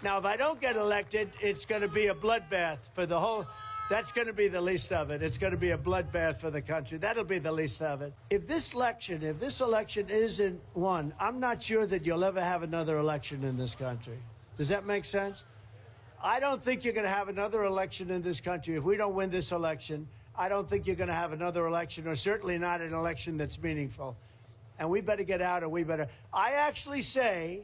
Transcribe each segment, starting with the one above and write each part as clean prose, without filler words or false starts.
Now, if I don't get elected, it's going to be a bloodbath for the whole. That's going to be the least of it. It's going to be a bloodbath for the country. That'll be the least of it. If this election isn't won, I'm not sure that you'll ever have another election in this country. Does that make sense? I don't think you're going to have another election in this country. If we don't win this election, I don't think you're going to have another election, or certainly not an election that's meaningful. And we better get out, or we better. I actually say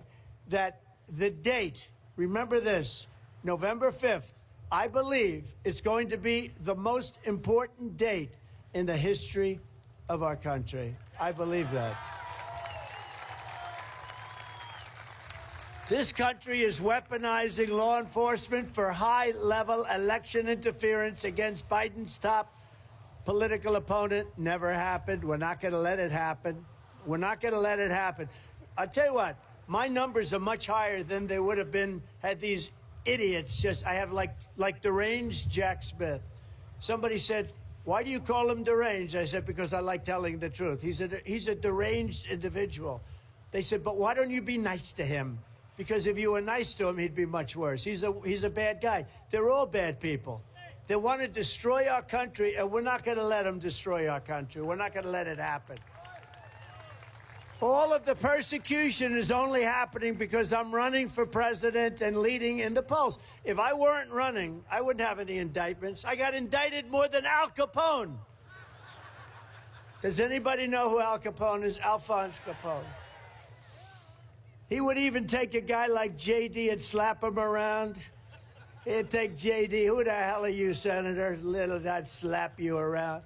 that the date, remember this, November 5th, I believe it's going to be the most important date in the history of our country. I believe that. This country is weaponizing law enforcement for high-level election interference against Biden's top political opponent. Never happened. We're not going to let it happen. We're not going to let it happen. I'll tell you what, my numbers are much higher than they would have been had these idiots just, I have like deranged Jack Smith. Somebody said, why do you call him deranged? I said, because I like telling the truth. He's a deranged individual. They said, but why don't you be nice to him? Because if you were nice to him, he'd be much worse. He's a bad guy. They're all bad people. They want to destroy our country, and we're not going to let them destroy our country. We're not going to let it happen. All of the persecution is only happening because I'm running for president and leading in the polls. If I weren't running, I wouldn't have any indictments. I got indicted more than Al Capone. Does anybody know who Al Capone is? Alphonse Capone. He would even take a guy like J.D. and slap him around. He'd take J.D. Who the hell are you, Senator? Little, I'd slap you around.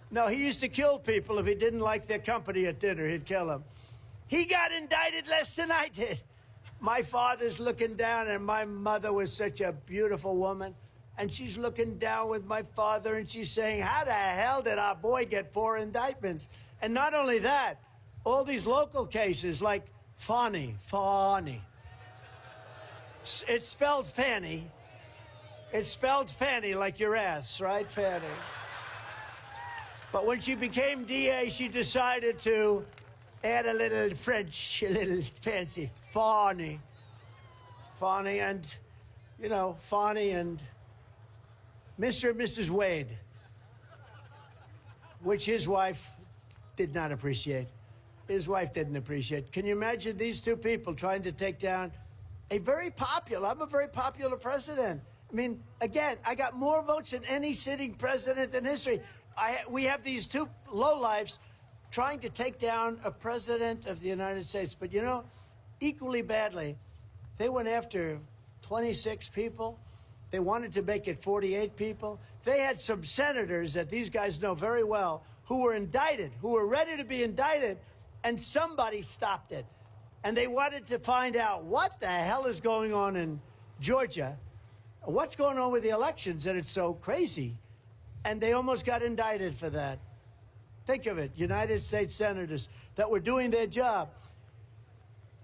No, he used to kill people if he didn't like their company at dinner. He'd kill them. He got indicted less than I did. My father's looking down, and my mother was such a beautiful woman. And she's looking down with my father, and she's saying, how the hell did our boy get 4 indictments? And not only that, all these local cases like Fani. It's spelled Fani. It's spelled Fanny like your ass, right, Fanny? But when she became DA, she decided to add a little French, a little fancy. Fani, and, you know, Fani and Mr. and Mrs. Wade, which his wife did not appreciate. His wife didn't appreciate. Can you imagine these two people trying to take down I'm a very popular president. I mean, again, I got more votes than any sitting president in history. We have these two lowlifes trying to take down a president of the United States. But, you know, equally badly, they went after 26 people. They wanted to make it 48 people. They had some senators that these guys know very well who were indicted, who were ready to be indicted, and somebody stopped it. And they wanted to find out what the hell is going on in Georgia, what's going on with the elections, and it's so crazy. And they almost got indicted for that. Think of it, United States senators that were doing their job.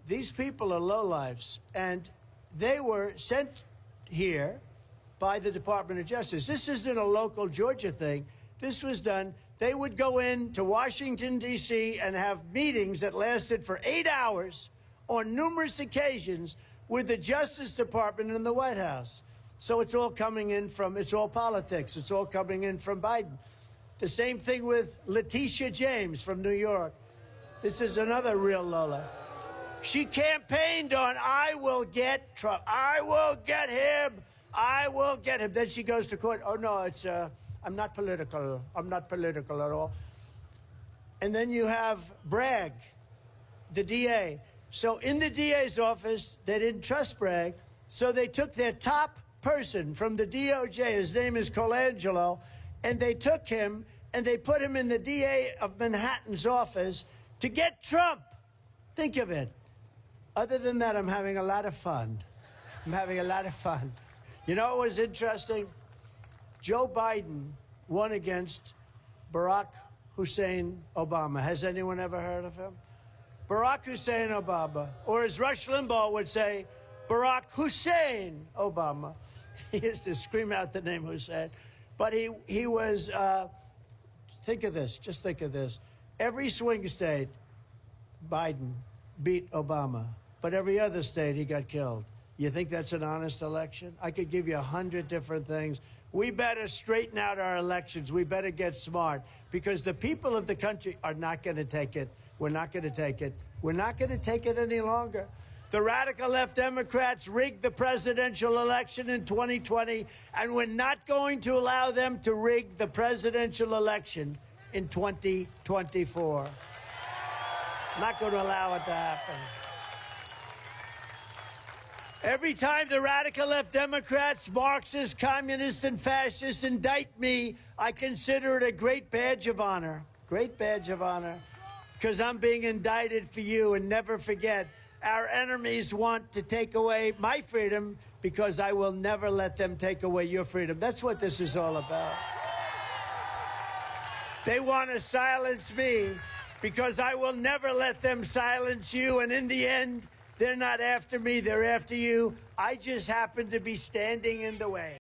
These people are lowlifes, and they were sent here by the Department of Justice. This isn't a local Georgia thing. This was done. They would go in to Washington, D.C. and have meetings that lasted for 8 hours on numerous occasions with the Justice Department and the White House. So it's all coming in from, it's all politics. It's all coming in from Biden. The same thing with Letitia James from New York. This is another real Lola. She campaigned on, I will get Trump. I will get him. I will get him. Then she goes to court. Oh, no, it's, I'm not political. I'm not political at all. And then you have Bragg, the DA. So in the DA's office, they didn't trust Bragg. So they took their top person from the DOJ, his name is Colangelo, and they took him and they put him in the DA of Manhattan's office to get Trump. Think of it. Other than that, I'm having a lot of fun. I'm having a lot of fun. You know what was interesting? Joe Biden won against Barack Hussein Obama. Has anyone ever heard of him? Barack Hussein Obama, or as Rush Limbaugh would say, Barack Hussein Obama. He used to scream out the name Hussein. But he was, think of this, just think of this. Every swing state, Biden beat Obama. But every other state, he got killed. You think that's an honest election? I could give you 100 different things. We better straighten out our elections. We better get smart because the people of the country are not going to take it. We're not going to take it. We're not going to take it any longer. The radical left Democrats rigged the presidential election in 2020, and we're not going to allow them to rig the presidential election in 2024. Not going to allow it to happen. Every time the radical left Democrats, Marxists, communists, and fascists indict me, I consider it a great badge of honor. Great badge of honor. Because I'm being indicted for you. And never forget, our enemies want to take away my freedom because I will never let them take away your freedom. That's what this is all about. They want to silence me because I will never let them silence you. And in the end, they're not after me, they're after you. I just happen to be standing in the way.